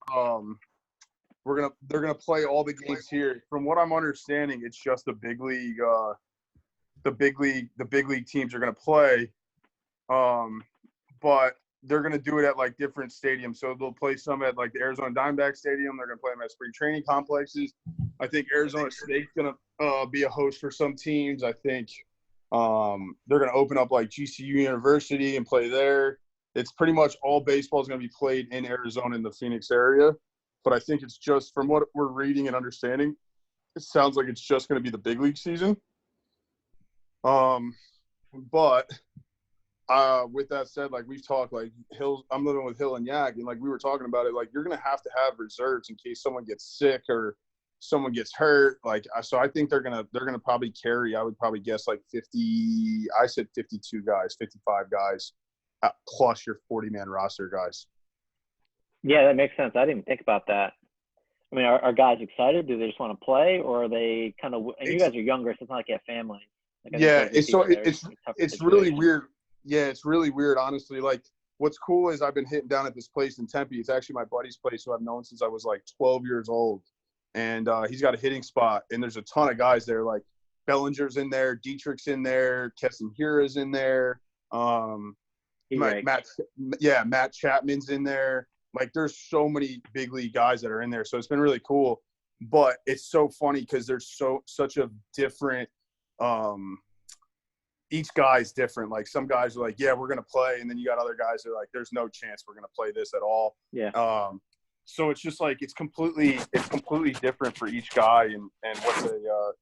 they're gonna play all the games here. From what I'm understanding, it's just the big league. The big league teams are gonna play. But they're gonna do it at like different stadiums. So they'll play some at like the Arizona Diamondback Stadium. They're gonna play them at spring training complexes. I think Arizona State's gonna be a host for some teams. I think they're gonna open up like GCU University and play there. It's pretty much all baseball is gonna be played in Arizona in the Phoenix area. But I think it's just from what we're reading and understanding, it sounds like it's just gonna be the big league season. But with that said, like we've talked, like I'm living with Hill and Yak, and like we were talking about it, like you're gonna have to have reserves in case someone gets sick or someone gets hurt. Like so, I think they're gonna probably carry. I would probably guess like 50. I said 52 guys, 55 guys, plus your 40-man roster guys. Yeah, that makes sense. I didn't even think about that. I mean, are guys excited? Do they just want to play, or are they kind of? And you guys are younger, so it's not like you have families. Like yeah, it's really weird. Yeah, it's really weird, honestly. Like, what's cool is I've been hitting down at this place in Tempe. It's actually my buddy's place who I've known since I was like 12 years old. And he's got a hitting spot, and there's a ton of guys there. Like Bellinger's in there, Dietrich's in there, Keston Hira's in there. Matt Chapman's in there. Like, there's so many big league guys that are in there. So it's been really cool. But it's so funny because there's such a different each guy's different. Like, some guys are like, yeah, we're going to play. And then you got other guys that are like, there's no chance we're going to play this at all. Yeah. So it's just like it's completely different for each guy. And what's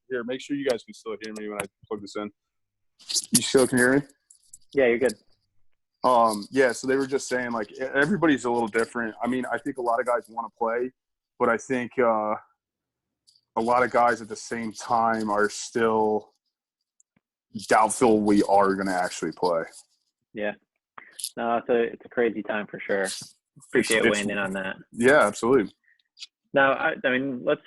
here, make sure you guys can still hear me when I plug this in. You still can hear me? Yeah, you're good. Yeah, so they were just saying, like, everybody's a little different. I mean, I think a lot of guys want to play, but I think a lot of guys at the same time are still doubtful we are going to actually play. Yeah. No, it's a crazy time for sure. Appreciate weighing in on that. Yeah, absolutely. Now, I mean, let's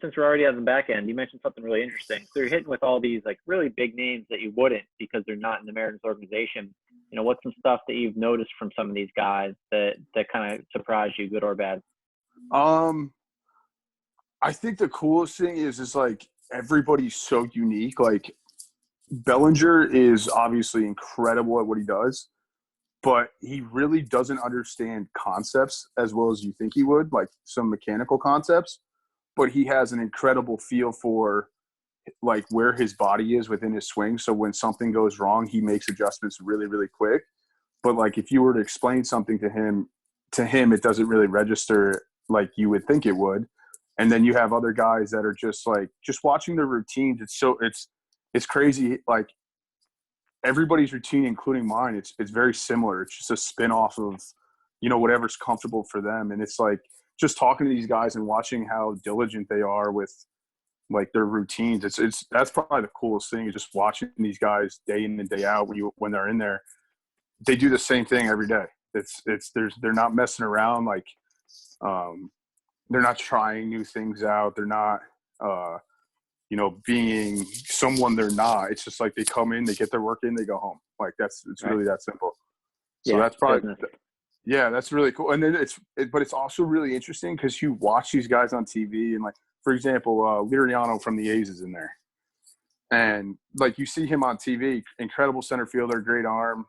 since we're already on the back end, you mentioned something really interesting. So you're hitting with all these like really big names that you wouldn't because they're not in the Mariners organization. You know, what's some stuff that you've noticed from some of these guys that kind of surprised you, good or bad? I think the coolest thing is like everybody's so unique. Like, Bellinger is obviously incredible at what he does, but he really doesn't understand concepts as well as you think he would, like some mechanical concepts. But he has an incredible feel for like where his body is within his swing. So when something goes wrong, he makes adjustments really, really quick. But like if you were to explain something to him, it doesn't really register like you would think it would. And then you have other guys that are just like, just watching their routines. It's crazy. Like, everybody's routine, including mine, it's very similar. It's just a spin off of, you know, whatever's comfortable for them. And it's like just talking to these guys and watching how diligent they are with like their routines. That's probably the coolest thing, is just watching these guys day in and day out when they're in there. They do the same thing every day. They're not messing around. Like, they're not trying new things out. They're not, you know, being someone they're not. It's just like they come in, they get their work in, they go home. Like it's really that simple. So that's probably, that's really cool. And then but it's also really interesting because you watch these guys on TV and like, for example, Liriano from the A's is in there. And like you see him on TV, incredible center fielder, great arm,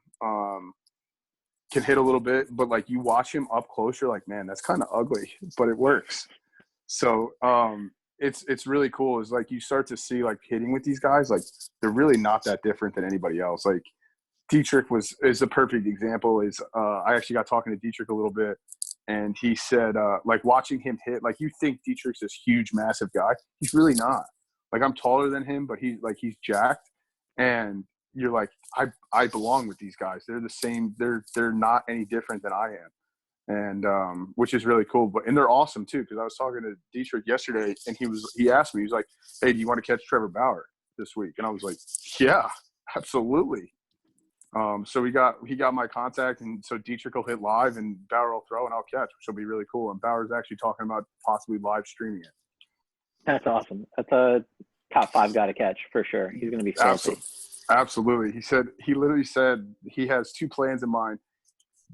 can hit a little bit, but like you watch him up close, you're like, man, that's kind of ugly, but it works. So, it's really cool. Is like you start to see like hitting with these guys, like they're really not that different than anybody else. Like Dietrich is a perfect example. I actually got talking to Dietrich a little bit, and he said like watching him hit, like you think Dietrich's this huge, massive guy. He's really not. Like I'm taller than him, but he's jacked, and you're like I belong with these guys. They're the same. They're not any different than I am. And which is really cool. And they're awesome too, because I was talking to Dietrich yesterday, and he asked me, he was like, hey, do you want to catch Trevor Bauer this week? And I was like, yeah, absolutely. So he got my contact, and so Dietrich will hit live and Bauer will throw and I'll catch, which will be really cool. And Bauer's actually talking about possibly live streaming it. That's awesome. That's a top 5 guy to catch for sure. He's going to be filthy. Absolutely. He literally said he has 2 plans in mind.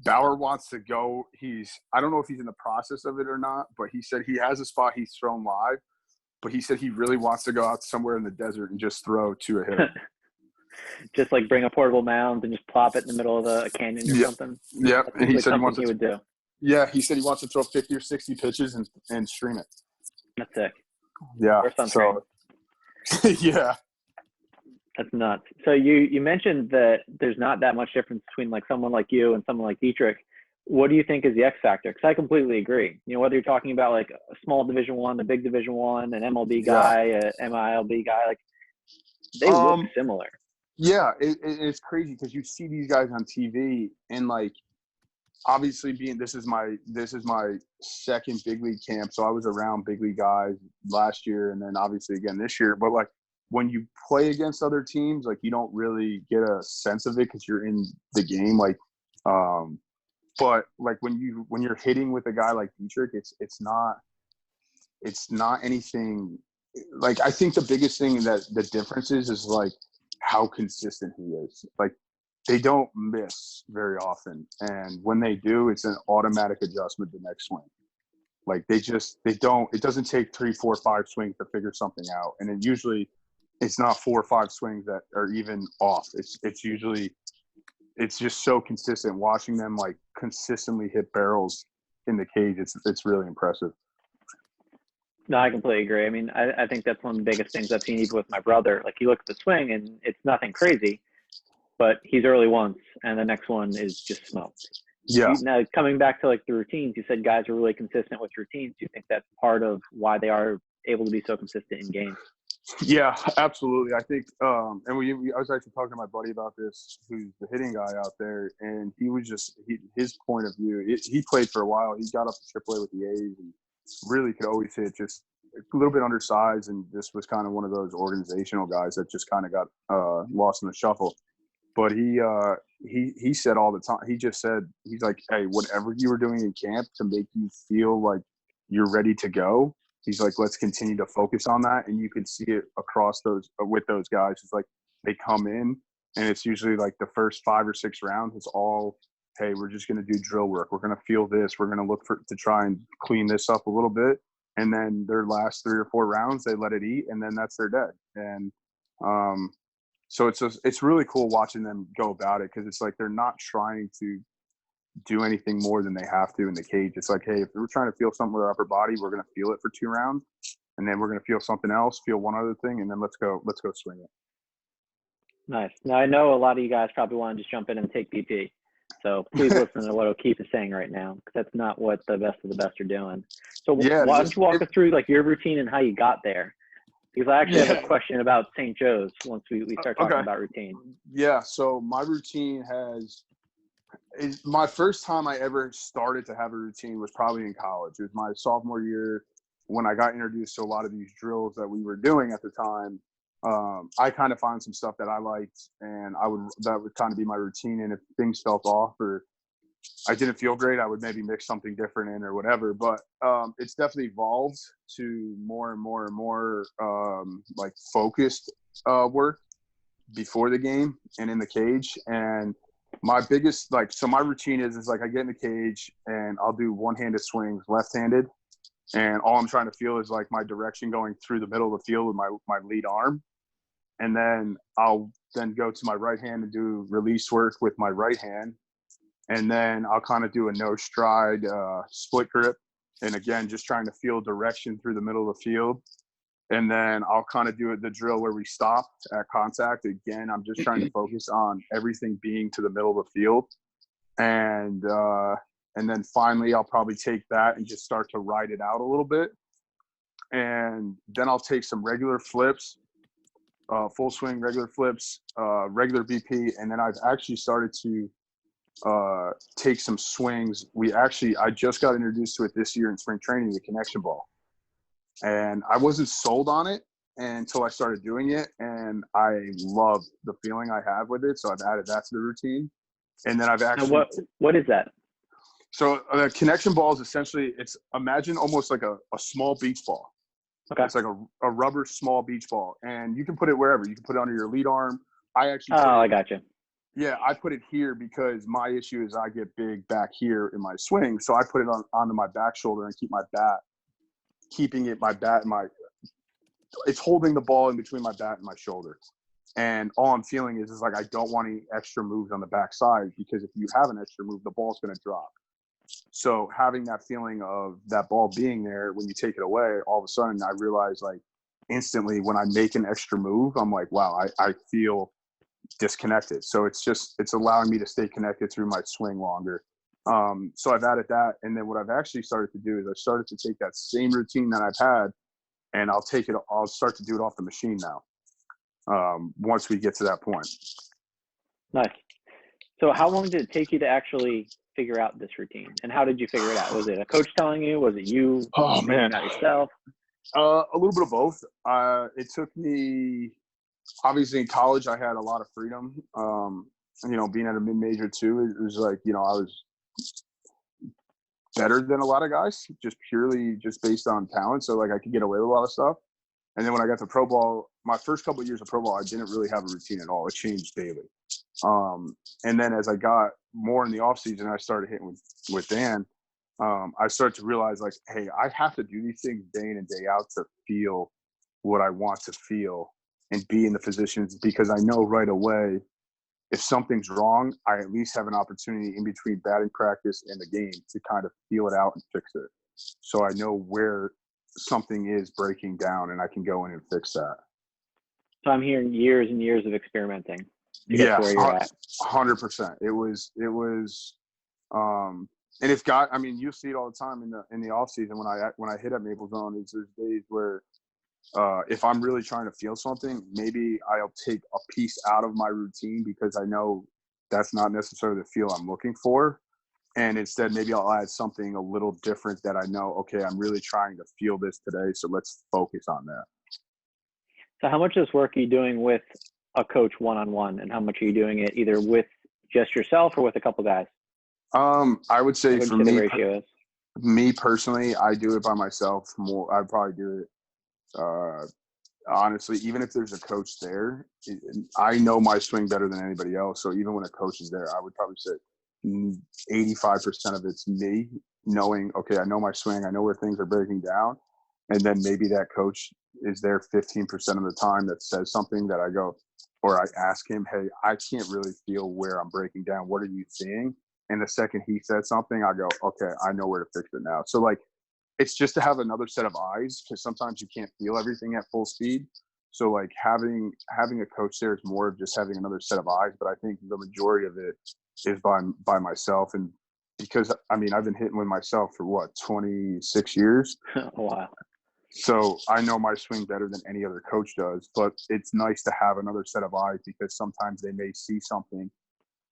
Bauer wants to go. I don't know if he's in the process of it or not, but he said he has a spot he's thrown live, but he said he really wants to go out somewhere in the desert and just throw to a hitter. Just like bring a portable mound and just plop it in the middle of a canyon or Yeah. something. Yeah. That And seems he like said he something wants he to, would do. yeah, he said he wants to throw 50 or 60 pitches and stream it. That's sick. Yeah. Or sunscreen. So, yeah. That's nuts. So you mentioned that there's not that much difference between like someone like you and someone like Dietrich. What do you think is the X factor? Because I completely agree. You know, whether you're talking about like a small Division One, a big Division One, an MLB Yeah. guy, a MILB guy, like they look similar. Yeah, it's crazy because you see these guys on TV and like obviously this is my second big league camp, so I was around big league guys last year and then obviously again this year. But like when you play against other teams, like you don't really get a sense of it because you're in the game. Like, but like when you're hitting with a guy like Dietrich, it's not anything. Like I think the biggest thing that the difference is like how consistent he is. Like they don't miss very often, and when they do, it's an automatic adjustment the next swing. Like they don't. It doesn't take 3, 4, 5 swings to figure something out, and it's not 4 or 5 swings that are even off. It's usually it's just so consistent. Watching them like consistently hit barrels in the cage, it's really impressive. No, I completely agree. I mean, I think that's one of the biggest things I've seen even with my brother. Like he looks at the swing and it's nothing crazy, but he's early once and the next one is just smoked. Yeah. Now coming back to like the routines, you said guys are really consistent with routines. Do you think that's part of why they are able to be so consistent in games? Yeah, absolutely. I think, and I was actually talking to my buddy about this, who's the hitting guy out there, and he was his point of view. He played for a while. He got up to AAA with the A's and really could always hit, just a little bit undersized, and just was kind of one of those organizational guys that just kind of got lost in the shuffle. But he said all the time. He just said he's like, hey, whatever you were doing in camp to make you feel like you're ready to go. He's like, let's continue to focus on that. And you can see it across with those guys. It's like they come in and it's usually like the first 5 or 6 rounds. It's all, hey, we're just going to do drill work. We're going to feel this. We're going to look to try and clean this up a little bit. And then their last 3 or 4 rounds, they let it eat. And then that's their day. And so it's really cool watching them go about it because it's like they're not trying to do anything more than they have to in the cage. It's like, hey, if we're trying to feel something with our upper body, we're going to feel it for 2 rounds, and then we're going to feel something else, feel one other thing, and then let's go swing it. Nice. Now I know a lot of you guys probably want to just jump in and take PP, so please listen to what O'Keefe is saying right now because that's not what the best of the best are doing. So yeah, why don't you walk us through like your routine and how you got there? Because I actually have a question about St. Joe's once we start talking about routine. Yeah, so my routine my first time I ever started to have a routine was probably in college. It was my sophomore year when I got introduced to a lot of these drills that we were doing at the time. I kind of found some stuff that I liked, and that would kind of be my routine. And if things felt off or I didn't feel great, I would maybe mix something different in or whatever. But it's definitely evolved to more and more and more like focused work before the game and in the cage. And my biggest so my routine is like I get in the cage and I'll do one-handed swings, left-handed, and all I'm trying to feel is like my direction going through the middle of the field with my lead arm. And then I'll then go to my right hand and do release work with my right hand. And then I'll kind of do a no stride split grip. And again, just trying to feel direction through the middle of the field. And then I'll kind of do the drill where we stop at contact. Again, I'm just trying to focus on everything being to the middle of the field. And then finally, I'll probably take that and just start to ride it out a little bit. And then I'll take some regular flips, full swing, regular flips, regular BP. And then I've actually started to take some swings. I just got introduced to it this year in spring training, the connection ball. And I wasn't sold on it until I started doing it. And I love the feeling I have with it. So I've added that to the routine. And then I've actually – what is that? So the connection ball is essentially – imagine almost like a small beach ball. Okay. It's like a rubber small beach ball. And you can put it wherever. You can put it under your lead arm. I got you. Yeah, I put it here because my issue is I get big back here in my swing, so I put it onto my back shoulder and keep my bat, keeping it my bat, my it's holding the ball in between my bat and my shoulder. And all I'm feeling is like I don't want any extra moves on the backside, because if you have an extra move, the ball's going to drop. So having that feeling of that ball being there, when you take it away, all of a sudden I realize, like, instantly when I make an extra move, I'm like, wow, I feel disconnected. So it's allowing me to stay connected through my swing longer. So I've added that. And then what I've actually started to do is I started to take that same routine that I've had, and I'll start to do it off the machine now. Once we get to that point. Nice. So how long did it take you to actually figure out this routine, and how did you figure it out? Was it a coach telling you? Was it you figuring out yourself? A little bit of both. It took me, obviously in college, I had a lot of freedom. Being at a mid-major too, it was like, I was better than a lot of guys, just purely just based on talent. So like I could get away with a lot of stuff. And then when I got to pro ball, my first couple of years of pro ball, I didn't really have a routine at all. It changed daily. And then as I got more in the off season, I started hitting with Dan. I started to realize, like, hey, I have to do these things day in and day out to feel what I want to feel and be in the positions, because I know right away if something's wrong, I at least have an opportunity in between batting practice and the game to kind of feel it out and fix it. So I know where something is breaking down and I can go in and fix that. So I'm hearing years and years of experimenting to get to where you're at. 100%. It was, and if God, I mean, you see it all the time in the off season when I hit at Maple Zone. There's days where if I'm really trying to feel something, maybe I'll take a piece out of my routine because I know that's not necessarily the feel I'm looking for. And instead, maybe I'll add something a little different that I know, okay, I'm really trying to feel this today, so let's focus on that. So how much of this work are you doing with a coach one-on-one, and how much are you doing it either with just yourself or with a couple guys? I would say for me, the ratio is? Me personally, I do it by myself more. I'd probably do it, honestly, even if there's a coach there. I know my swing better than anybody else. So even when a coach is there, I would probably say 85% of it's me knowing, okay, I know my swing, I know where things are breaking down. And then maybe that coach is there 15% of the time that says something that I go, or I ask him, hey, I can't really feel where I'm breaking down. What are you seeing? And the second he said something, I go, okay, I know where to fix it now. So like, it's just to have another set of eyes, because sometimes you can't feel everything at full speed. So like having a coach there is more of just having another set of eyes. But I think the majority of it is by myself. And because, I mean, I've been hitting with myself for 26 years. Wow. So I know my swing better than any other coach does, but it's nice to have another set of eyes, because sometimes they may see something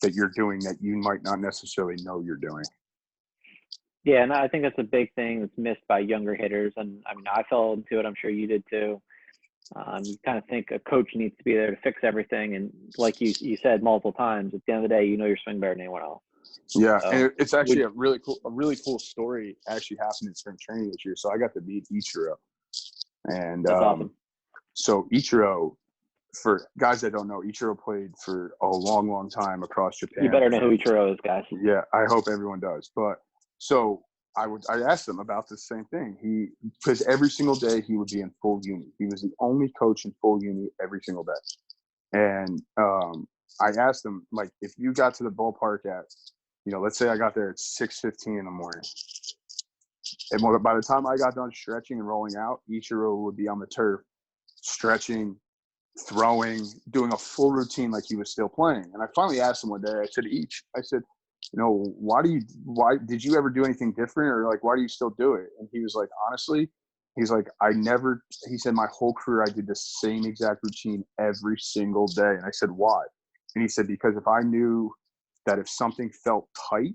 that you're doing that you might not necessarily know you're doing. Yeah, and I think that's a big thing that's missed by younger hitters. And I mean, I fell into it. I'm sure you did too. You kind of think a coach needs to be there to fix everything. And like you said multiple times, at the end of the day, you know your swing better than anyone else. Yeah, so, and it's actually a really cool story actually happened in spring training this year. So I got to meet Ichiro. And that's awesome. So Ichiro, for guys that don't know, Ichiro played for a long, long time across Japan. You better know who Ichiro is, guys. Yeah, I hope everyone does. But so I asked him about the same thing. Because every single day he would be in full uni. He was the only coach in full uni every single day. And I asked him, like, if you got to the ballpark at, let's say I got there at 6:15 in the morning. And by the time I got done stretching and rolling out, Ichiro would be on the turf, stretching, throwing, doing a full routine like he was still playing. And I finally asked him one day, I said, why did you ever do anything different? Or like, why do you still do it? And he was like, honestly, he's like, he said, my whole career, I did the same exact routine every single day. And I said, why? And he said, because if I knew that if something felt tight,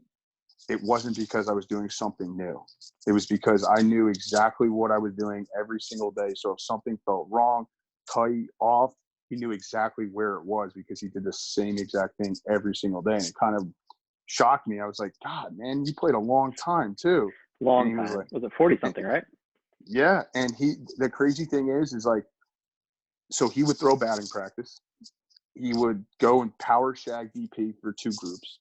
it wasn't because I was doing something new. It was because I knew exactly what I was doing every single day. So if something felt wrong, tight, off, he knew exactly where it was, because he did the same exact thing every single day. And it kind of shocked me. I was like, God, man, you played a long time too. Long time. Was it 40 something, right? Yeah. And the crazy thing is like, so he would throw batting practice. he would go and power shag BP for 2 groups.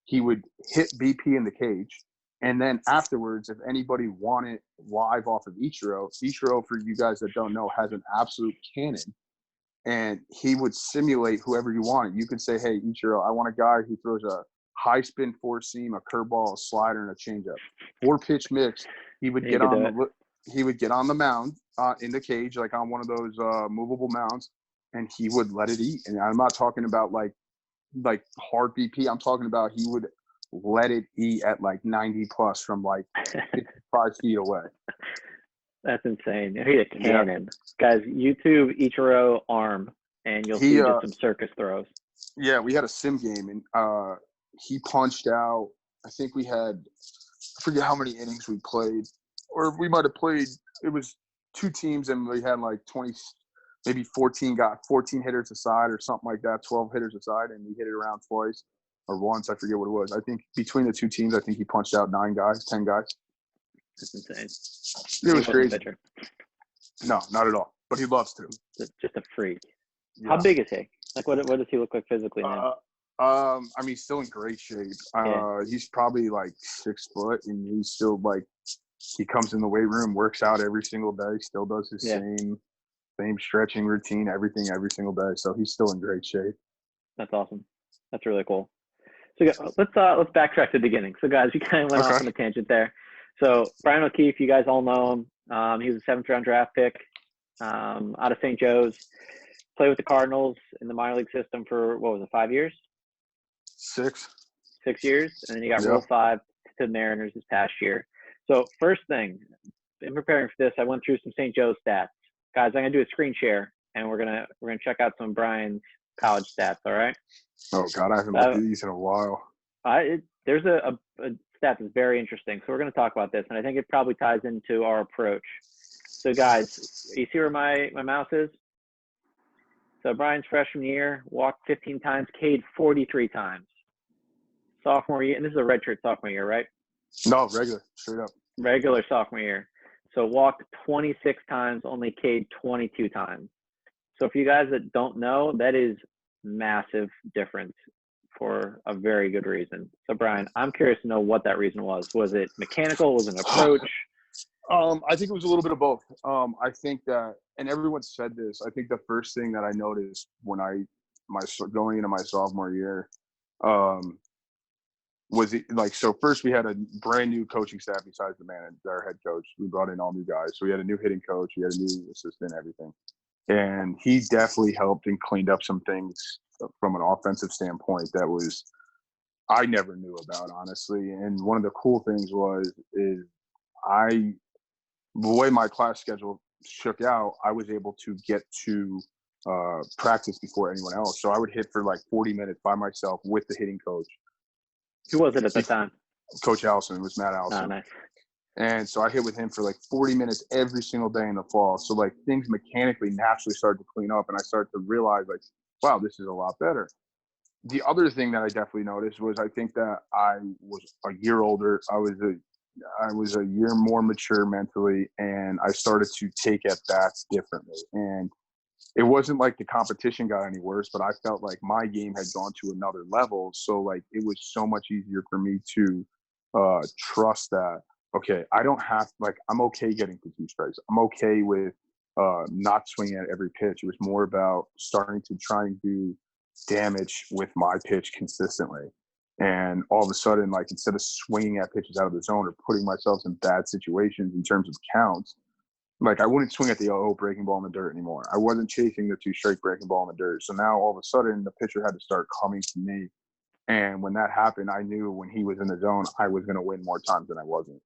He would hit BP in the cage. And then afterwards, if anybody wanted live off of Ichiro, for you guys that don't know, has an absolute cannon. And he would simulate whoever you wanted. You could say, hey, Ichiro, I want a guy who throws a high spin 4-seam, a curveball, a slider, and a changeup. 4-pitch mix. He would get on the mound in the cage, like on one of those movable mounds, and he would let it eat. And I'm not talking about like hard BP. I'm talking about he would let it eat at like 90 plus from like 55 feet away. That's insane. He had a cannon. Guys, YouTube Ichiro arm, and you'll see just some circus throws. Yeah, we had a sim game, and he punched out, I think we had, I forget how many innings we played, or we might have played, it was 2 teams, and we had like 20, maybe 14 hitters aside or something like that, 12 hitters aside, and we hit it around twice or once, I forget what it was. I think between the 2 teams, I think he punched out 9 guys, 10 guys. That's insane. It was crazy. No, not at all. But he loves to. Just a freak. Yeah. How big is he? Like, what does he look like physically now? I mean, he's still in great shape. He's probably like 6 foot, and he's still like, he comes in the weight room, works out every single day, still does his same stretching routine, everything every single day. So he's still in great shape. That's awesome. That's really cool. So let's backtrack to the beginning. So guys, you kind of went off on a tangent there. So Brian O'Keefe, you guys all know him. He was a 7th round draft pick out of St. Joe's. Played with the Cardinals in the minor league system for, 5 years? 6. 6 years. And then you got Rule 5 to the Mariners this past year. So first thing, in preparing for this, I went through some St. Joe's stats. Guys, I'm going to do a screen share, and we're gonna check out some of Brian's college stats, all right? Oh, God, I haven't looked at these in a while. There's a stat that's very interesting. So we're going to talk about this, and I think it probably ties into our approach. So, guys, you see where my mouse is? So Brian's freshman year, walked 15 times, K'd 43 times. Sophomore year, and this is a redshirt sophomore year, right? No, regular, straight up. Regular sophomore year. So walked 26 times, only K'd 22 times. So for you guys that don't know, that is massive difference for a very good reason. So Brian, I'm curious to know what that reason was. Was it mechanical? Was it an approach? I think it was a little bit of both. I think that, and everyone said this, I think the first thing that I noticed when going into my sophomore year, was it like, so first we had a brand new coaching staff besides the manager, our head coach. We brought in all new guys. So we had a new hitting coach, we had a new assistant, everything. And he definitely helped and cleaned up some things from an offensive standpoint that I never knew about, honestly. And one of the cool things is the way my class schedule shook out, I was able to get to practice before anyone else. So I would hit for like 40 minutes by myself with the hitting coach. Who was it at the time? Coach Allison. It was Matt Allison. Oh, nice. And so I hit with him for like 40 minutes every single day in the fall. So like things mechanically naturally started to clean up, and I started to realize like, wow, this is a lot better. The other thing that I definitely noticed was I think that I was a year older. I was a year more mature mentally, and I started to take at bats differently. And it wasn't like the competition got any worse, but I felt like my game had gone to another level. So like it was so much easier for me to trust that, okay, I don't have, like, I'm okay getting to 2 strikes. I'm okay with not swinging at every pitch. It was more about starting to try and do damage with my pitch consistently. And all of a sudden, like, instead of swinging at pitches out of the zone or putting myself in bad situations in terms of counts, like, I wouldn't swing at the 0 breaking ball in the dirt anymore. I wasn't chasing the 2 strike breaking ball in the dirt. So now all of a sudden the pitcher had to start coming to me. And when that happened, I knew when he was in the zone, I was going to win more times than I wasn't.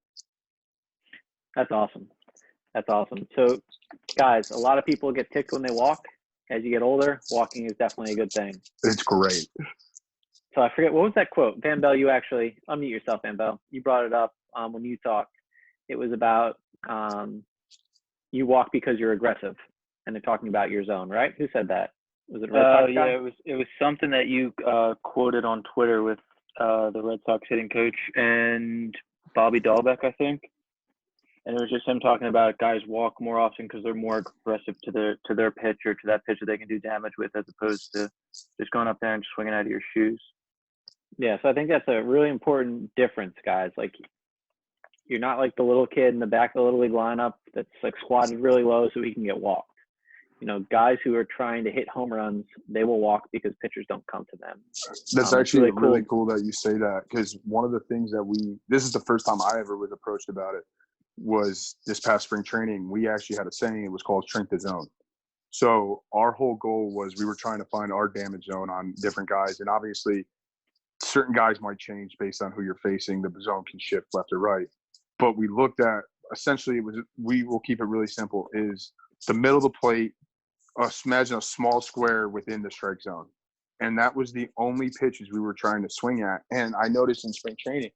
That's awesome. That's awesome. So, guys, a lot of people get ticked when they walk. As you get older, walking is definitely a good thing. It's great. So I forget, what was that quote? Van Bell, you actually, unmute yourself, Van Bell. You brought it up when you talked. It was about you walk because you're aggressive, and they're talking about your zone, right? Who said that? Was it Red Sox guy? Yeah, it was something that you quoted on Twitter with the Red Sox hitting coach and Bobby Dahlbeck, I think. And it was just him talking about guys walk more often because they're more aggressive to their pitch or to that pitch that they can do damage with, as opposed to just going up there and swinging out of your shoes. Yeah, so I think that's a really important difference, guys. Like, you're not like the little kid in the back of the Little League lineup that's like squatted really low so he can get walked. You know, guys who are trying to hit home runs, they will walk because pitchers don't come to them. That's actually really cool that you say that, because one of the things that this is the first time I ever was approached about it, was this past spring training. We actually had a saying, it was called shrink the zone. So our whole goal was we were trying to find our damage zone on different guys. And obviously certain guys might change based on who you're facing. The zone can shift left or right. But we looked at, essentially, we will keep it really simple, is the middle of the plate, imagine a small square within the strike zone. And that was the only pitches we were trying to swing at. And I noticed in spring training,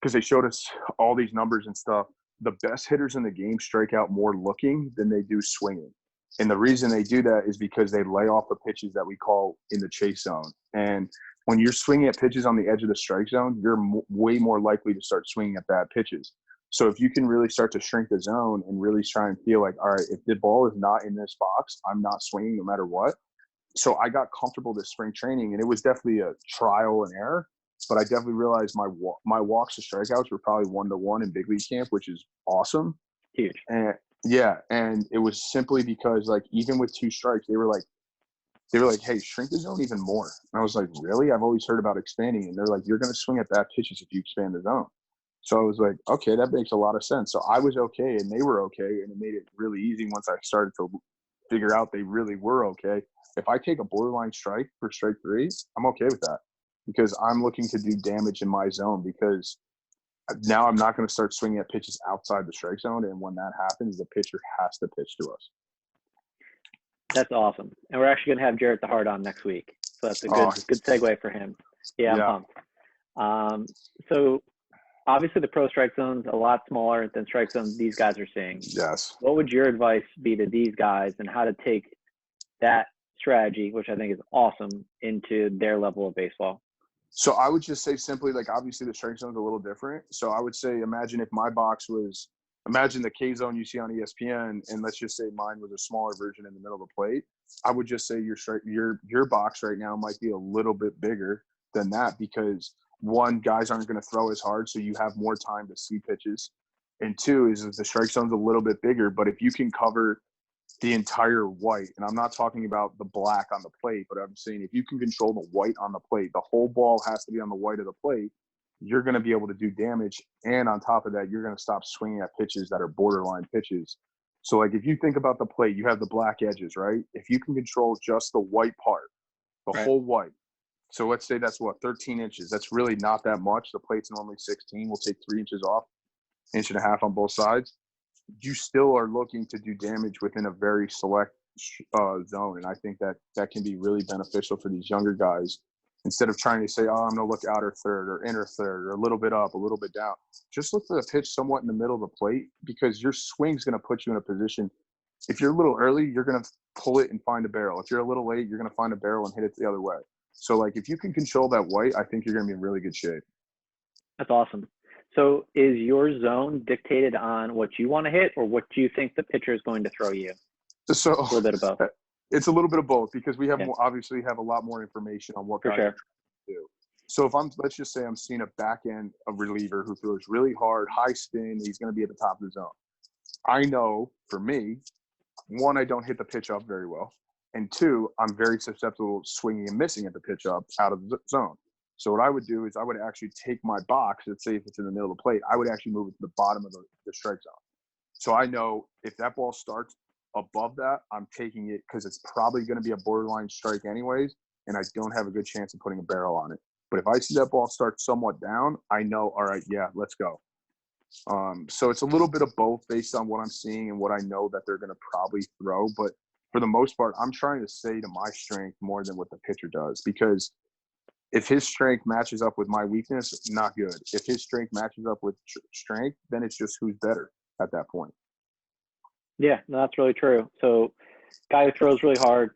because they showed us all these numbers and stuff, the best hitters in the game strike out more looking than they do swinging. And the reason they do that is because they lay off the pitches that we call in the chase zone. And when you're swinging at pitches on the edge of the strike zone, you're way more likely to start swinging at bad pitches. So if you can really start to shrink the zone and really try and feel like, all right, if the ball is not in this box, I'm not swinging no matter what. So I got comfortable this spring training, and it was definitely a trial and error. But I definitely realized my walks to strikeouts were probably 1-to-1 in big league camp, which is awesome. huge. And yeah, and it was simply because, like, even with 2 strikes, they were like, hey, shrink the zone even more. And I was like, really? I've always heard about expanding. And they're like, you're going to swing at bad pitches if you expand the zone. So I was like, okay, that makes a lot of sense. So I was okay, and they were okay, and it made it really easy once I started to figure out they really were okay. If I take a borderline strike for strike 3, I'm okay with that, because I'm looking to do damage in my zone, because now I'm not going to start swinging at pitches outside the strike zone. And when that happens, the pitcher has to pitch to us. That's awesome. And we're actually going to have Jarrett the Hard on next week. So that's a good segue for him. Yeah, I'm pumped. So obviously the pro strike zone's a lot smaller than strike zones these guys are seeing. Yes. What would your advice be to these guys, and how to take that strategy, which I think is awesome, into their level of baseball? So I would just say simply, like, obviously the strike zone is a little different. So I would say, imagine if my box was, imagine the K zone you see on ESPN, and let's just say mine was a smaller version in the middle of the plate. I would just say your box right now might be a little bit bigger than that, because 1, guys aren't going to throw as hard, so you have more time to see pitches. And 2 is the strike zone's a little bit bigger, but if you can cover the entire white, and I'm not talking about the black on the plate, but I'm saying if you can control the white on the plate, the whole ball has to be on the white of the plate, you're going to be able to do damage. And on top of that, you're going to stop swinging at pitches that are borderline pitches. So, like, if you think about the plate, you have the black edges, right? If you can control just the white part, the whole white. So let's say that's 13 inches. That's really not that much. The plate's normally 16. We'll take 3 inches off, 1.5 inches on both sides. You still are looking to do damage within a very select zone. And I think that can be really beneficial for these younger guys. Instead of trying to say, oh, I'm going to look outer third or inner third or a little bit up, a little bit down, just look for the pitch somewhat in the middle of the plate, because your swing's going to put you in a position. If you're a little early, you're going to pull it and find a barrel. If you're a little late, you're going to find a barrel and hit it the other way. So, like, if you can control that white, I think you're going to be in really good shape. That's awesome. So is your zone dictated on what you want to hit, or what do you think the pitcher is going to throw you? So a little bit of both. It's a little bit of both, because we have obviously have a lot more information on what guys are trying to do. So if let's just say I'm seeing a back end of reliever who throws really hard, high spin, he's going to be at the top of the zone. I know for me, 1, I don't hit the pitch up very well. And 2, I'm very susceptible to swinging and missing at the pitch up out of the zone. So what I would do is I would actually take my box, let's say if it's in the middle of the plate, I would actually move it to the bottom of the strike zone. So I know if that ball starts above that, I'm taking it, because it's probably going to be a borderline strike anyways, and I don't have a good chance of putting a barrel on it. But if I see that ball start somewhat down, I know, all right, yeah, let's go. So it's a little bit of both based on what I'm seeing and what I know that they're going to probably throw. But for the most part, I'm trying to stay to my strength more than what the pitcher does, because if his strength matches up with my weakness, not good. If his strength matches up with strength, then it's just who's better at that point. Yeah, no, that's really true. So guy who throws really hard,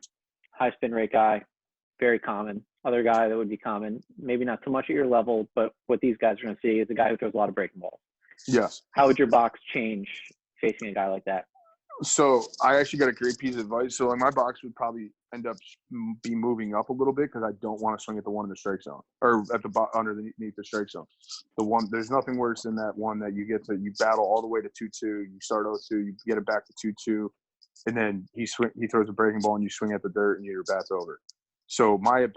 high spin rate guy, very common. Other guy that would be common, maybe not so much at your level, but what these guys are going to see is a guy who throws a lot of breaking balls. Yes. How would your box change facing a guy like that? So I actually got a great piece of advice. So like my box would probably end up be moving up a little bit because I don't want to swing at the one in the strike zone or at the underneath the strike zone. The one, there's nothing worse than that one that you battle all the way to 2-2. You start 0-2, you get it back to 2-2, and then he throws a breaking ball and you swing at the dirt and your bat's over. So my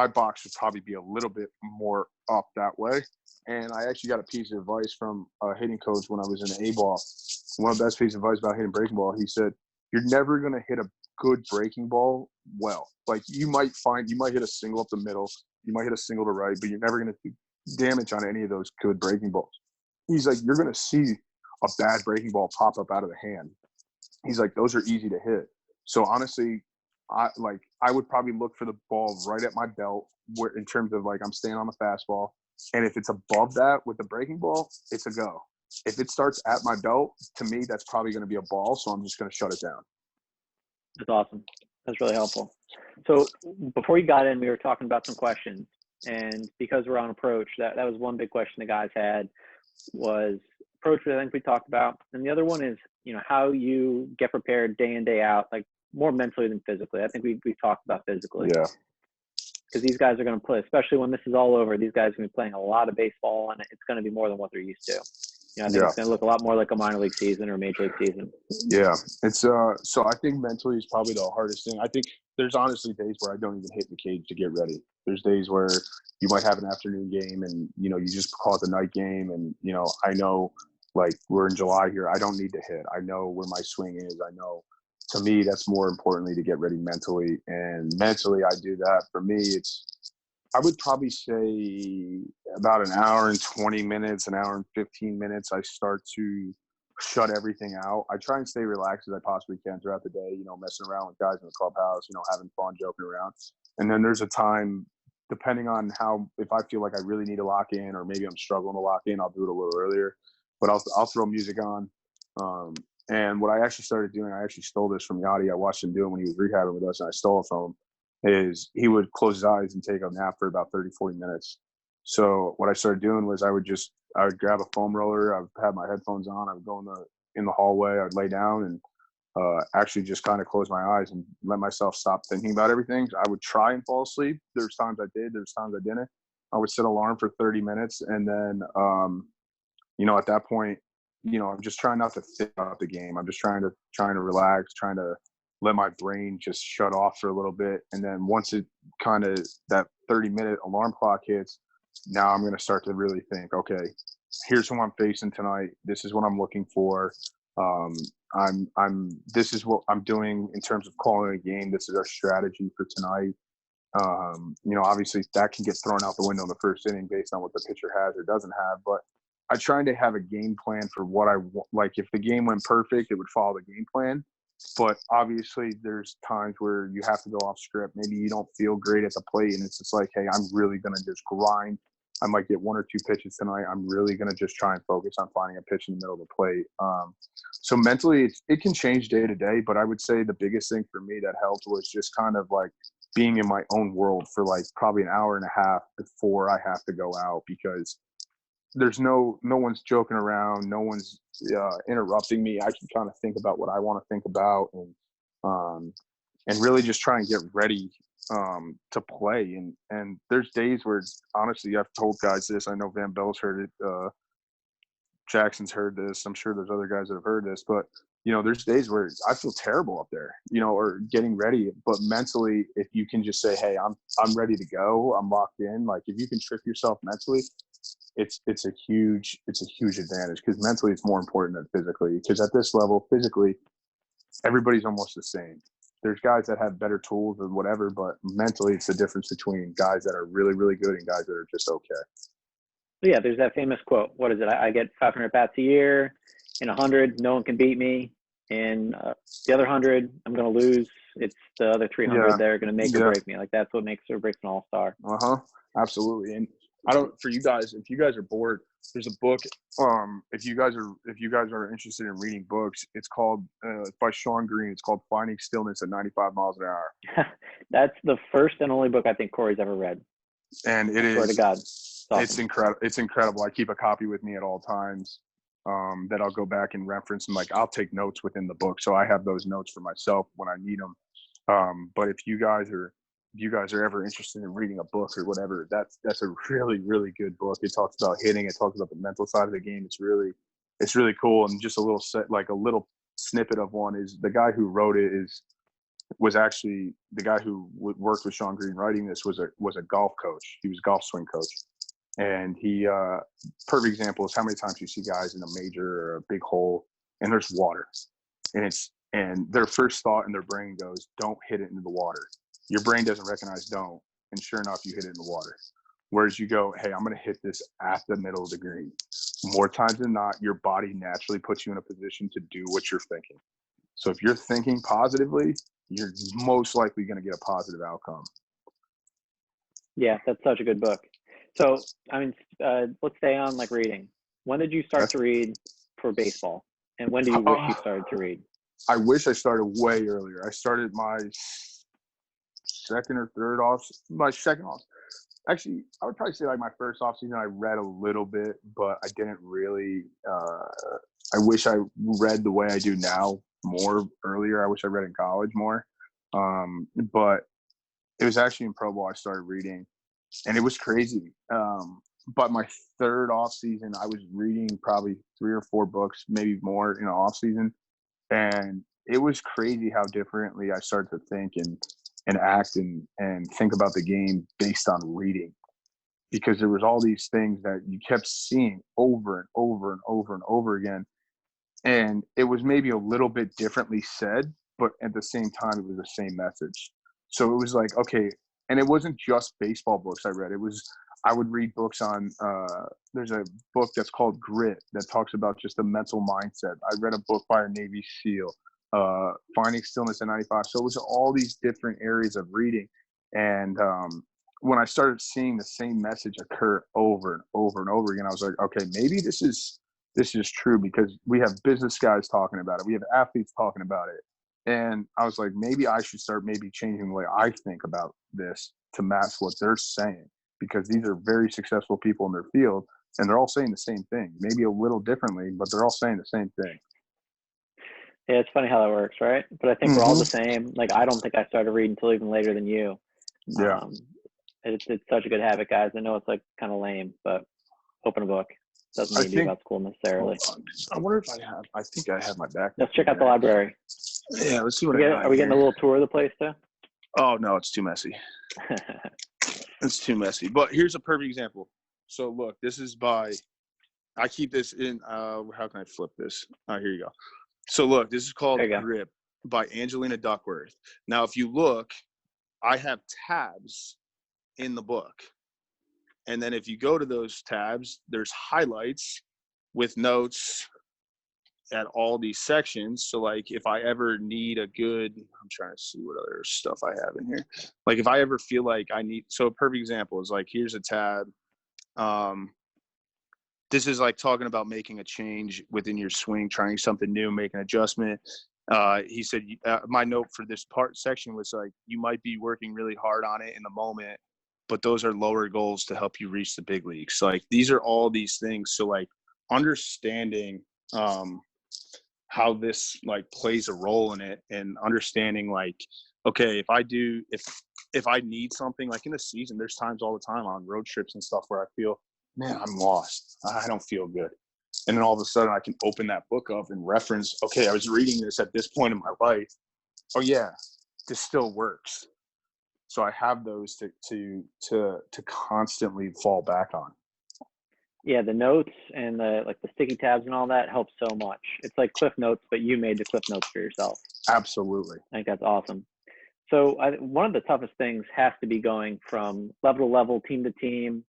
box would probably be a little bit more up that way. And I actually got a piece of advice from a hitting coach when I was in A-ball. One of the best pieces of advice about hitting breaking ball, he said, you're never going to hit a good breaking ball well. Like you might hit a single up the middle, you might hit a single to right, but you're never going to do damage on any of those good breaking balls. He's like, you're going to see a bad breaking ball pop up out of the hand. He's like, those are easy to hit. So honestly, I would probably look for the ball right at my belt, where in terms of like I'm staying on the fastball. And if it's above that with the breaking ball, it's a go. If it starts at my belt, to me, that's probably going to be a ball. So I'm just going to shut it down. That's awesome. That's really helpful. So before you got in, we were talking about some questions. And because we're on approach, that was one big question the guys had was approach, which I think we talked about. And the other one is, how you get prepared day in, day out, like more mentally than physically. I think we talked about physically. Yeah. Because these guys are going to play, especially when this is all over, these guys are going to be playing a lot of baseball, and it's going to be more than what they're used to. I think it's going to look a lot more like a minor league season or major league season. Yeah. It's so I think mentally is probably the hardest thing. I think there's honestly days where I don't even hit the cage to get ready. There's days where you might have an afternoon game and, you just call it the night game. And, I know like we're in July here. I don't need to hit. I know where my swing is. I know, to me, that's more importantly to get ready mentally. And mentally, I do that. For me, I would probably say about an hour and 20 minutes, an hour and 15 minutes, I start to shut everything out. I try and stay relaxed as I possibly can throughout the day, messing around with guys in the clubhouse, having fun, joking around. And then there's a time, depending on if I feel like I really need to lock in or maybe I'm struggling to lock in, I'll do it a little earlier. But I'll throw music on. And what I actually started doing, I actually stole this from Yachty. I watched him do it when he was rehabbing with us, and I stole it from him. Is he would close his eyes and take a nap for about 30, 40 minutes. So what I started doing was I would grab a foam roller. I would have my headphones on. I would go in the hallway. I would lay down and actually just kind of close my eyes and let myself stop thinking about everything. I would try and fall asleep. There's times I did. There's times I didn't. I would set an alarm for 30 minutes. And then, at that point, I'm just trying not to think about the game. I'm just trying to relax, trying to let my brain just shut off for a little bit. And then once it kind of that 30-minute alarm clock hits, now I'm going to start to really think, okay, here's who I'm facing tonight. This is what I'm looking for. This is what I'm doing in terms of calling a game. This is our strategy for tonight. Obviously that can get thrown out the window in the first inning based on what the pitcher has or doesn't have. But I try to have a game plan for what I want. Like if the game went perfect, it would follow the game plan. But obviously there's times where you have to go off script. Maybe you don't feel great at the plate and it's just like, hey, I'm really going to just grind. I might get one or two pitches tonight. I'm really going to just try and focus on finding a pitch in the middle of the plate. So mentally it can change day to day, but I would say the biggest thing for me that helped was just kind of like being in my own world for like probably an hour and a half before I have to go out, because there's no one's joking around, no one's interrupting me. I can kind of think about what I want to think about and really just try and get ready to play. And there's days where honestly, I've told guys this. I know Van Bell's heard it. Jackson's heard this. I'm sure there's other guys that have heard this, but there's days where I feel terrible up there, or getting ready. But mentally, if you can just say, hey, I'm ready to go, I'm locked in. Like if you can trick yourself mentally, it's a huge advantage, because mentally it's more important than physically, because at this level physically everybody's almost the same. There's guys that have better tools or whatever, but mentally it's the difference between guys that are really, really good and guys that are just okay. Yeah, there's that famous quote. What is it? I get 500 bats a year. In 100, no one can beat me. In the other 100, I'm going to lose. It's the other 300 that are going to make or break me. Like that's what makes or breaks an all-star. Absolutely. And for you guys, if you guys are bored, there's a book. If you guys are interested in reading books, it's called by Sean Green. It's called Finding Stillness at 95 Miles an Hour. That's the first and only book I think Corey's ever read. And it is. Swear to God. It's incredible. It's incredible. I keep a copy with me at all times. that I'll go back and reference, and like I'll take notes within the book, so I have those notes for myself when I need them. But if you guys are ever interested in reading a book or whatever, that's a really, really good book. It talks about hitting, it talks about the mental side of the game. It's really cool. And just a little snippet of one is the guy who wrote it was actually the guy who worked with Sean Green writing this was a golf coach. He was a golf swing coach. And he, perfect example is how many times you see guys in a major or a big hole and there's water, and their first thought in their brain goes, don't hit it into the water. Your brain doesn't recognize don't. And sure enough, you hit it in the water. Whereas you go, hey, I'm going to hit this at the middle of the green. More times than not, your body naturally puts you in a position to do what you're thinking. So if you're thinking positively, you're most likely going to get a positive outcome. Yeah, that's such a good book. So, I mean, let's stay on like reading. When did you start to read for baseball? And when do you wish you started to read? I wish I started way earlier. I started my second off. Actually, I would probably say like my first off season, I read a little bit, but I didn't really. I wish I read the way I do now more earlier. I wish I read in college more. But it was actually in pro ball I started reading, and it was crazy. But my third off season, I was reading probably 3 or 4 books, maybe more in an off season, and it was crazy how differently I started to think and act and think about the game based on reading, because there was all these things that you kept seeing over and over and over and over again, and it was maybe a little bit differently said, but at the same time it was the same message. So it was like, okay, and it wasn't just baseball books I read. I would read books on there's a book that's called Grit that talks about just the mental mindset. I read a book by a Navy SEAL, Finding Stillness in 95. So it was all these different areas of reading. And when I started seeing the same message occur over and over and over again, I was like, okay, maybe this is true, because we have business guys talking about it. We have athletes talking about it. And I was like, maybe I should start changing the way I think about this to match what they're saying, because these are very successful people in their field and they're all saying the same thing, maybe a little differently, but they're all saying the same thing. Yeah, it's funny how that works, right? But I think we're all the same. Like, I don't think I started reading until even later than you. Yeah. It's such a good habit, guys. I know it's like kind of lame, but open a book. Doesn't need to be about school necessarily. I wonder if I think I have my back. Let's check out the library. Yeah, let's see what Are we getting a little tour of the place too? Oh, no, it's too messy. It's too messy. But here's a perfect example. So look, this is I keep this in, how can I flip this? Oh, here you go. So look, this is called Grip by Angelina Duckworth. Now, if you look, I have tabs in the book. And then if you go to those tabs, there's highlights with notes at all these sections. So like if I ever need I'm trying to see what other stuff I have in here. Like if I ever feel like so a perfect example is like, here's a tab. This is like talking about making a change within your swing, trying something new, make an adjustment. He said, my note for this section was like, you might be working really hard on it in the moment, but those are lower goals to help you reach the big leagues. Like these are all these things. So like understanding how this like plays a role in it, and understanding like, okay, if I need something like in the season, there's times all the time on road trips and stuff where I feel, man, I'm lost. I don't feel good. And then all of a sudden I can open that book up and reference, okay, I was reading this at this point in my life. Oh yeah, this still works. So I have those to constantly fall back on. Yeah, the notes and the sticky tabs and all that helps so much. It's like Cliff Notes, but you made the Cliff Notes for yourself. Absolutely. I think that's awesome. So one of the toughest things has to be going from level to level, team to team,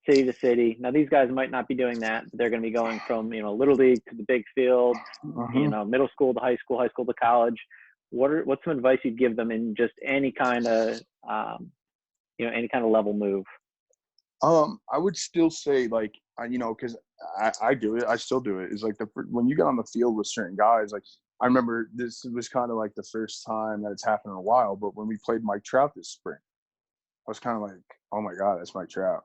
city to city. Now these guys might not be doing that, but they're going to be going from little league to the big field, middle school to high school to college. What's some advice you'd give them in just any kind of any kind of level move? I would still say like, because I do it, I still do it. Is like when you get on the field with certain guys, like I remember this was kind of like the first time that it's happened in a while, but when we played Mike Trout this spring, I was kind of like, oh my God, that's Mike Trout.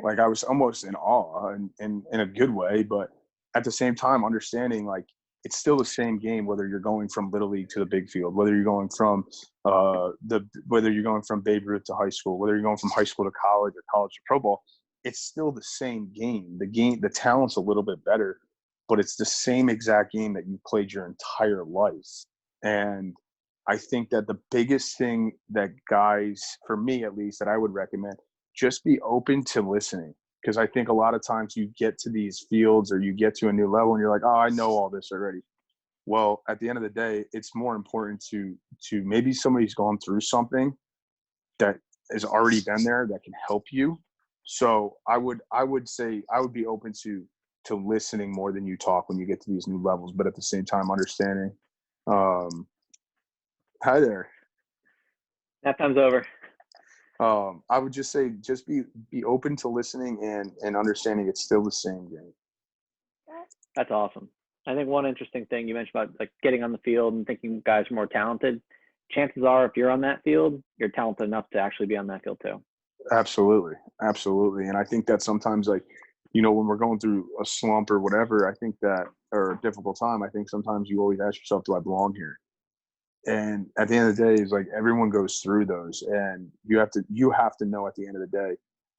Like I was almost in awe and in a good way, but at the same time understanding like it's still the same game whether you're going from little league to the big field, whether you're going from whether you're going from Babe Ruth to high school, whether you're going from high school to college or college to pro ball, it's still the same game. The talent's a little bit better, but it's the same exact game that you played your entire life. And I think that the biggest thing that guys, for me at least, that I would recommend, just be open to listening. Because I think a lot of times you get to these fields or you get to a new level and you're like, oh, I know all this already. Well, at the end of the day, it's more important to maybe somebody's gone through something that has already been there that can help you. So I would say I would be open to listening more than you talk when you get to these new levels, but at the same time understanding. Hi there. That time's over. I would just say just be open to listening and understanding it's still the same game. That's awesome. I think one interesting thing you mentioned about like getting on the field and thinking guys are more talented. Chances are, if you're on that field, you're talented enough to actually be on that field too. Absolutely, absolutely. And I think that sometimes, like, you know, when we're going through a slump or whatever, I think that, or a difficult time, I think sometimes you always ask yourself, do I belong here? And at the end of the day, it's like everyone goes through those, and you have to know at the end of the day,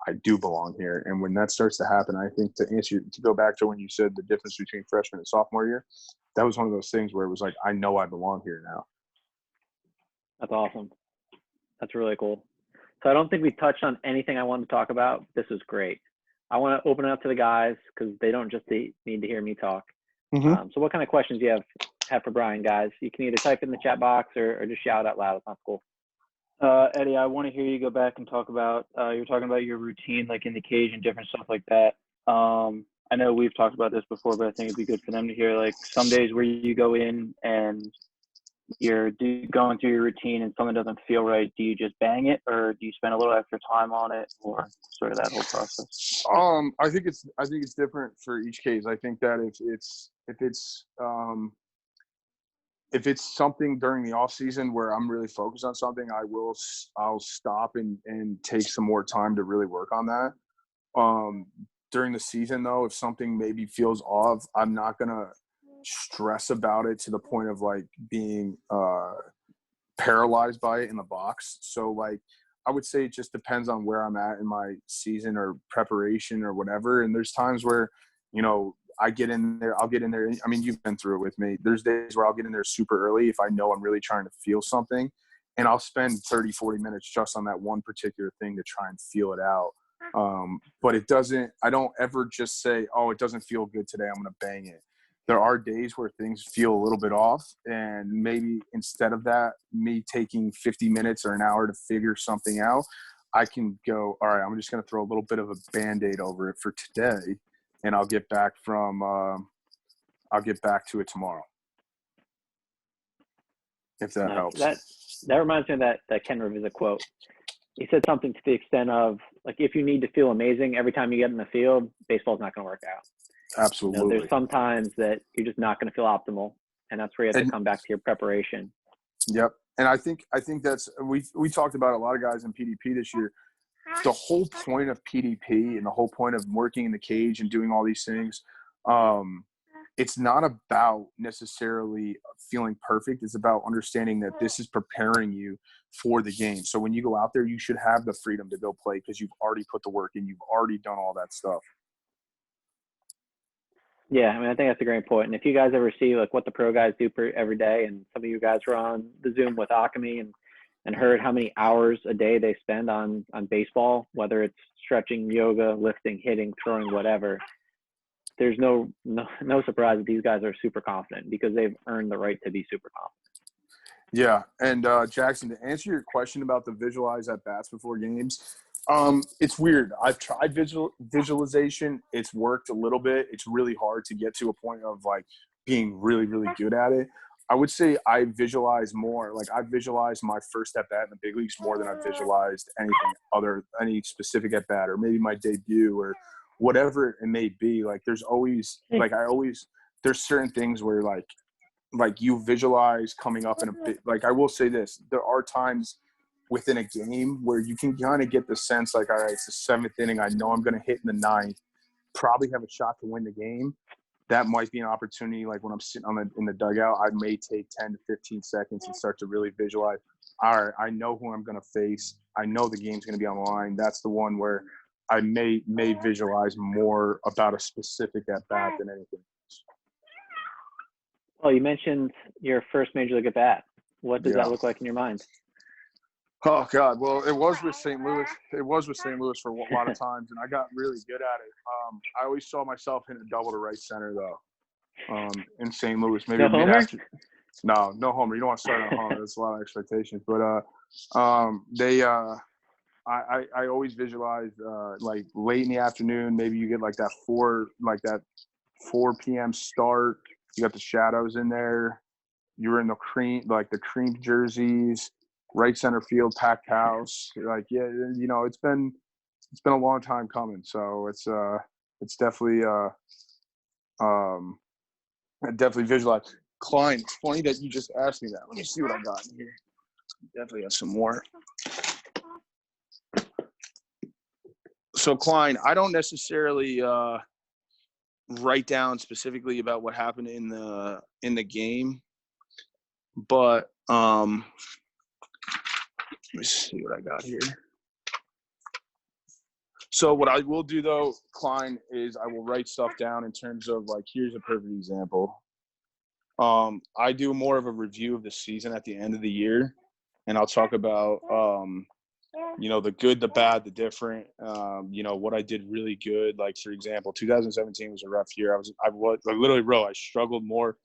I do belong here. And when that starts to happen, I think to go back to when you said the difference between freshman and sophomore year, that was one of those things where it was like, I know I belong here now. That's awesome. That's really cool. So I don't think we touched on anything I wanted to talk about. This was great. I want to open it up to the guys because they don't just need to hear me talk. Mm-hmm. So what kind of questions do you have for Brian, guys? You can either type in the chat box or just shout out loud. It's not cool. Eddie, I want to hear you go back and talk about, you're talking about your routine, like in the cage and different stuff like that. I know we've talked about this before, but I think it'd be good for them to hear, like, some days where you go in and you're going through your routine and something doesn't feel right. Do you just bang it, or do you spend a little extra time on it, or sort of that whole process? I think it's different for each case. I think that if it's something during the off season where I'm really focused on something, I'll stop and take some more time to really work on that. During the season though, if something maybe feels off, I'm not gonna stress about it to the point of like being paralyzed by it in the box. So like I would say it just depends on where I'm at in my season or preparation or whatever. And there's times where, you know, I'll get in there. I mean, you've been through it with me. There's days where I'll get in there super early if I know I'm really trying to feel something, and I'll spend 30, 40 minutes just on that one particular thing to try and feel it out. But I don't ever just say, oh, it doesn't feel good today, I'm going to bang it. There are days where things feel a little bit off, and maybe instead of that, me taking 50 minutes or an hour to figure something out, I can go, all right, I'm just going to throw a little bit of a Band-Aid over it for today, and I'll get back to it tomorrow. If that helps. That reminds me of that Ken Rivers quote. He said something to the extent of, like, if you need to feel amazing every time you get in the field, baseball's not going to work out. Absolutely. You know, there's some times that you're just not going to feel optimal, and that's where you have to come back to your preparation. Yep. And I think that's we talked about a lot of guys in PDP this year. The whole point of PDP and the whole point of working in the cage and doing all these things, it's not about necessarily feeling perfect. It's about understanding that this is preparing you for the game. So when you go out there, you should have the freedom to go play because you've already put the work in. You've already done all that stuff. Yeah, I mean, I think that's a great point. And if you guys ever see like what the pro guys do every day, and some of you guys were on the Zoom with Akami and heard how many hours a day they spend on baseball, whether it's stretching, yoga, lifting, hitting, throwing, whatever, there's no surprise that these guys are super confident because they've earned the right to be super confident. Yeah, and Jackson, to answer your question about the visualize at bats before games, it's weird. I've tried visualization. It's worked a little bit. It's really hard to get to a point of like being really, really good at it. I would say I visualize more. Like I visualized my first at bat in the big leagues more than I visualized any specific at bat or maybe my debut or whatever it may be. Like there's certain things where like you visualize coming up in a bit. Like I will say this, there are times within a game where you can kind of get the sense like, all right, it's the 7th inning. I know I'm going to hit in the 9th, probably have a shot to win the game. That might be an opportunity. Like when I'm sitting in the dugout, I may take 10 to 15 seconds and start to really visualize. All right, I know who I'm going to face. I know the game's going to be on the line. That's the one where I may visualize more about a specific at bat than anything else. Well, you mentioned your first major league at bat. What does that look like in your mind? Oh God! Well, it was with St. Louis. It was with St. Louis for a lot of times, and I got really good at it. I always saw myself hitting a double to right center though. In St. Louis, maybe No homer? No homer. You don't want to start on a homer. That's a lot of expectations. But I always visualized like late in the afternoon. Maybe you get like that 4 p.m. start. You got the shadows in there. You're in the cream jerseys, right center field, packed house. Like, yeah, you know, it's been a long time coming. So it's definitely I definitely visualize. Klein, it's funny that you just asked me that. Let me see what I got in here. Definitely have some more. So Klein, I don't necessarily write down specifically about what happened in the game, but let me see what I got here. So what I will do though, Klein, is I will write stuff down in terms of like, here's a perfect example. I do more of a review of the season at the end of the year, and I'll talk about you know, the good, the bad, the different, you know, what I did really good. Like, for example, 2017 was a rough year. I literally wrote, I struggled more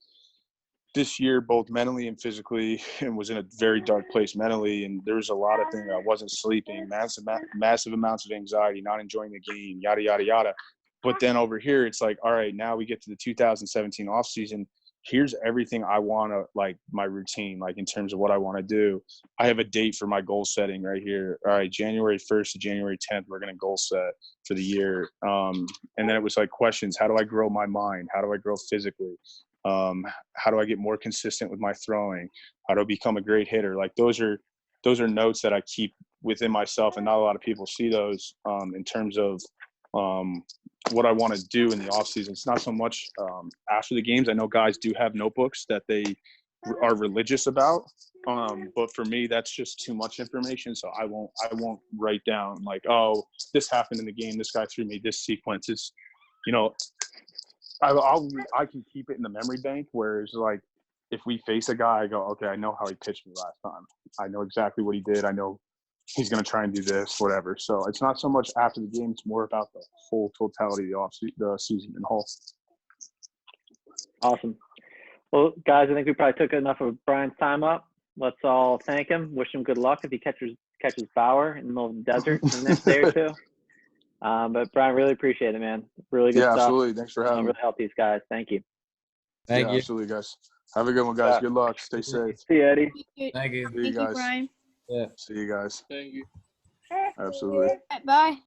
this year, both mentally and physically, and was in a very dark place mentally. And there was a lot of things. I wasn't sleeping, massive amounts of anxiety, not enjoying the game, yada, yada, yada. But then over here, it's like, all right, now we get to the 2017 offseason. Here's everything I want to, like, my routine, like in terms of what I want to do. I have a date for my goal setting right here. All right, January 1st to January 10th, we're going to goal set for the year. And then it was like questions. How do I grow my mind? How do I grow physically? How do I get more consistent with my throwing? How do I become a great hitter? Like those are notes that I keep within myself, and not a lot of people see those in terms of what I want to do in the off season. It's not so much after the games. I know guys do have notebooks that they are religious about, but for me, that's just too much information. So I won't write down like, oh, this happened in the game. This guy threw me this sequence. It's, you know, I can keep it in the memory bank. Whereas like, if we face a guy, I go, okay, I know how he pitched me last time. I know exactly what he did. I know he's going to try and do this, whatever. So it's not so much after the game. It's more about the whole totality of the season in whole. Awesome. Well, guys, I think we probably took enough of Brian's time up. Let's all thank him. Wish him good luck if he catches Bauer in the middle of the desert in the next day or two. But Brian, really appreciate it, man. Really good stuff. Yeah, absolutely. Thanks for having me. Really help these guys. Thank you. Thank you. Absolutely, guys. Have a good one, guys. Yeah. Good luck. Stay safe. See you, Eddie. Thank you. See you guys. Brian. Yeah. See you guys. Thank you. Absolutely. Bye.